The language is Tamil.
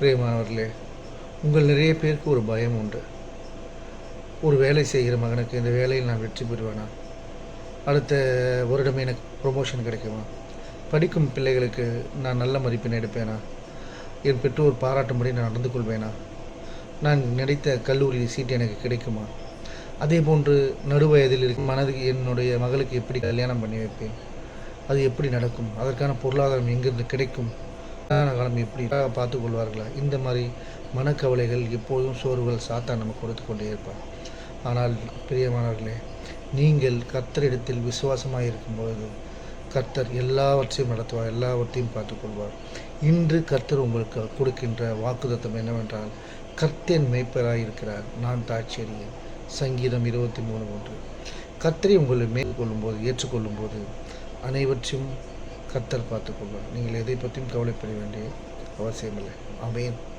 பிரியமானவர்களே, உங்கள் நிறைய பேருக்கு ஒரு பயம் உண்டு. ஒரு வேலை செய்கிற மகனுக்கு இந்த வேலையில் நான் வெற்றி பெறுவேனா? அடுத்த வருடமே எனக்கு ப்ரொமோஷன் கிடைக்குமா? படிக்கும் பிள்ளைகளுக்கு நான் நல்ல மதிப்பெண் எடுப்பேனா? என் பெற்றோர் பாராட்டும்படி நான் நடந்து கொள்வேனா? நான் நினைத்த கல்லூரி சீட்டு எனக்கு கிடைக்குமா? அதே போன்று நடுவயதில் இருக்கும் மனதுக்கு என்னுடைய மகளுக்கு எப்படி கல்யாணம் பண்ணி வைப்பேன்? அது எப்படி நடக்கும்? அதற்கான பொருளாதாரம் எங்கிருந்து கிடைக்கும்? காலம் எப்படி பார்த்து கொள்வார்களா? இந்த மாதிரி மனக்கவலைகள் எப்போதும் சோர்வுகள் சாத்தான் நமக்கு கொடுத்து கொண்டே இருப்பான். ஆனால் பிரியமானவர்களே, நீங்கள் கர்த்தரிடத்தில் விசுவாசமாக இருக்கும்போது கர்த்தர் எல்லாவற்றையும் நடத்துவார், எல்லாவற்றையும் பார்த்துக்கொள்வார். இன்று கர்த்தர் உங்களுக்கு கொடுக்கின்ற வாக்குத்தத்தம் என்னவென்றால், கர்த்தன் மேய்ப்பராக இருக்கிறார், நான் தாட்சியறியேன். சங்கீதம் 23:3. கர்த்தரை உங்களை மேற்கொள்ளும்போது ஏற்றுக்கொள்ளும்போது அனைவற்றையும் கர்த்தர் பார்த்துக்கொள்வார். நீங்கள் எதை பற்றியும் கவலைப்பட வேண்டிய அவசியமில்லை. ஆமென்.